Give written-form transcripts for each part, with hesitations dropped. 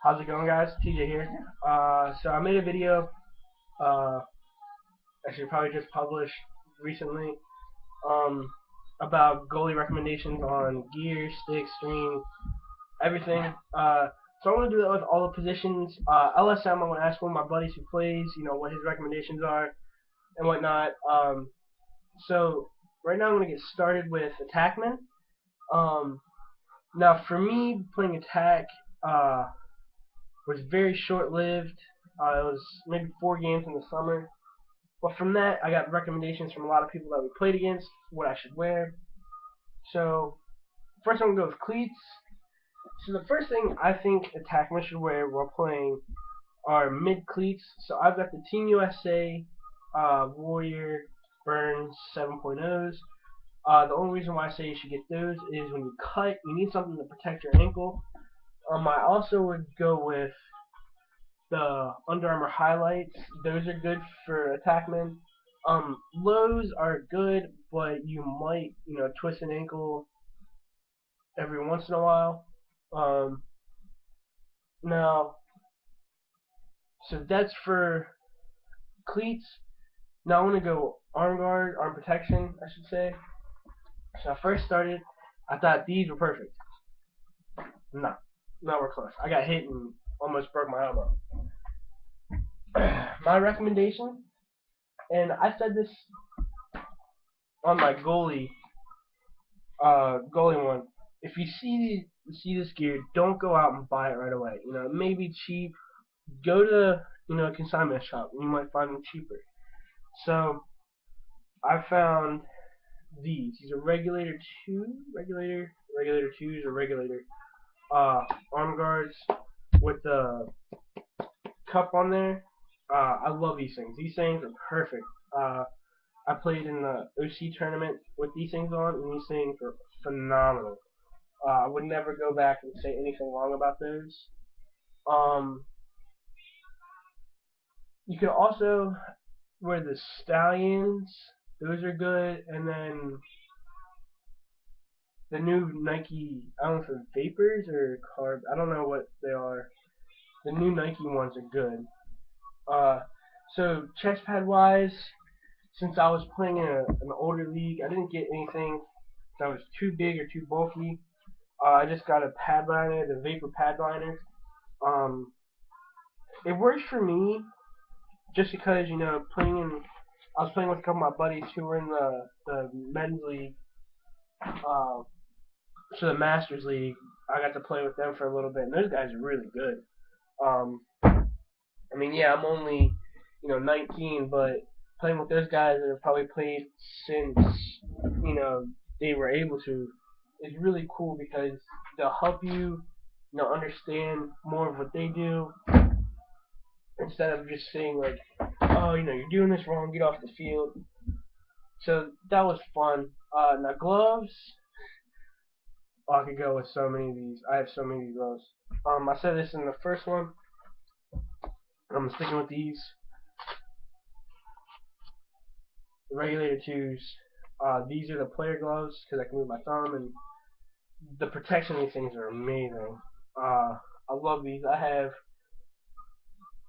How's it going, guys? TJ here. So I made a video, uh, actually probably just published recently, um, about goalie recommendations on gear, sticks, string, everything. So I want to do that with all the positions. LSM, I'm going to ask one of my buddies who plays, what his recommendations are and whatnot. So right now I'm going to get started with attackman. Um, Now for me, playing attack, uh, was very short-lived. It was maybe 4 games in the summer. But from that, I got recommendations from a lot of people that we played against, what I should wear. So first, I'm gonna go with cleats. So the first thing I think attackmen should wear while playing are mid cleats. So I've got the Team USA Warrior Burns 7.0s. The only reason why I say you should get those is when you cut, you need something to protect your ankle. I also would go with the Under Armour highlights. Those are good for attackmen. Lows are good, but you might, twist an ankle every once in a while. Um, Now, so that's for cleats. Now I want to go arm guard, arm protection, I should say. So I first started, I thought these were perfect. No, nowhere close. I got hit and almost broke my elbow. My recommendation, and I said this on my goalie one. If you see this gear, don't go out and buy it right away. It may be cheap. Go to a consignment shop. You might find them cheaper. So I found these. These are regulator twos, or regulator arm guards with the cup on there. I love these things. These things are perfect. I played in the OC tournament with these things on, and these things are phenomenal. I would never go back and say anything wrong about those. Um, you could also wear the Stallions. Those are good. And then the new Nike, I don't know if they're Vapors or Carb. I don't know what they are. The new Nike ones are good. Uh, so chest pad wise, since I was playing in an older league, I didn't get anything that was too big or too bulky. I just got a pad liner, the Vapor pad liner. Um, it works for me just because I was playing with a couple of my buddies who were in the men's league, so the Masters League. I got to play with them for a little bit, and those guys are really good. Um, I mean, yeah, I'm only 19, but playing with those guys that have probably played since they were able to is really cool because they'll help understand more of what they do instead of just saying like, oh, you're doing this wrong, get off the field. So that was fun. Now gloves, oh, I could go with so many of these. I have so many of these gloves. I said this in the first one. I'm sticking with these. The regulator twos. These are the player gloves because I can move my thumb, and the protection of these things are amazing. I love these. I have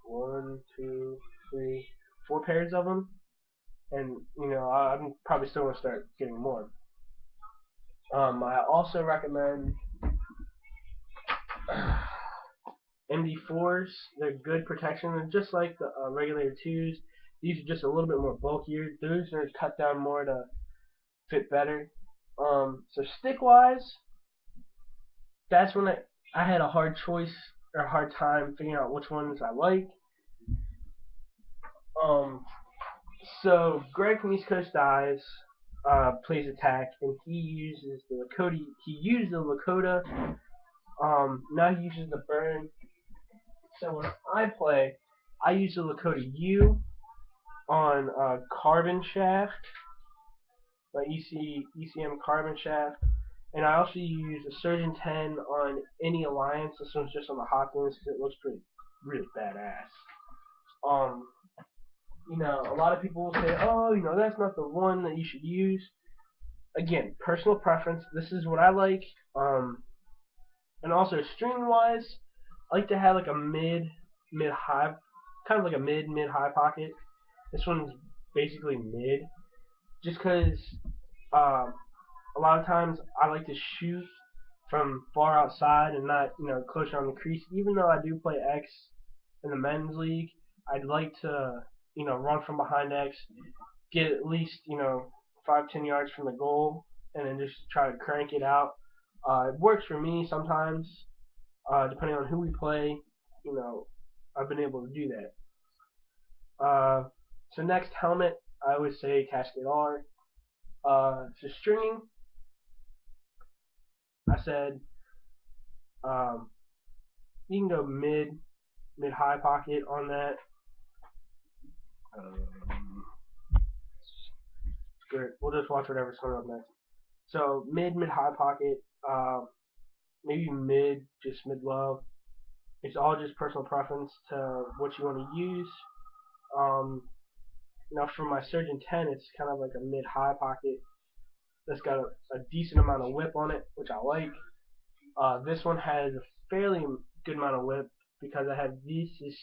one, two, three, 4 pairs of them, and I'm probably still gonna start getting more. I also recommend MD4s. They're good protection. They're just like the regulator twos. These are just a little bit more bulkier. Those are cut down more to fit better. So stick wise, that's when I had a hard choice or a hard time figuring out which ones I like. Um, so Greg from East Coast Dives plays attack, and he uses the Lakota. He used the Lakota. Now he uses the Burn. So when I play, I use the Lakota U on Carbon Shaft, my ECM Carbon Shaft, and I also use a Surgeon 10 on any Alliance. This one's just on the Hawkins because it looks really badass. Um, a lot of people will say, oh, that's not the one that you should use. Again, personal preference. This is what I like. And also string wise, I like to have like a mid high, kind of like a mid high pocket. This one's basically mid, just because um, a lot of times I like to shoot from far outside and not closer on the crease. Even though I do play X in the men's league, I'd like to run from behind X, get at least 5-10 yards from the goal, and then just try to crank it out. It works for me sometimes, depending on who we play. You know, I've been able to do that. So next helmet, I always say Cascade R. So stringing, I said you can go mid high pocket on that. Good. We'll just watch whatever's coming up next. So mid high pocket, maybe mid low. It's all just personal preference to what you want to use. Um, Now for my Surgeon 10, it's kind of like a mid high pocket that's got a decent amount of whip on it, which I like. This one has a fairly good amount of whip because I have this is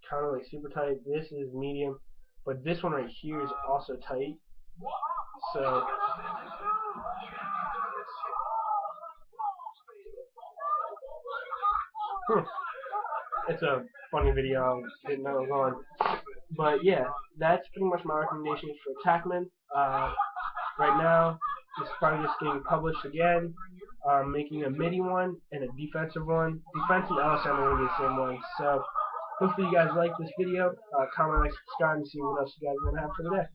kind of like super tight. This is medium, but this one right here is also tight. So it's a funny video. I didn't know it was on. But yeah, that's pretty much my recommendations for Attackman. Right now, this is probably just getting published again. Making a MIDI one and a defensive one. Defense and LSM are going to be the same one. So hopefully you guys like this video. Comment, like, subscribe, and see what else you guys want to have for today.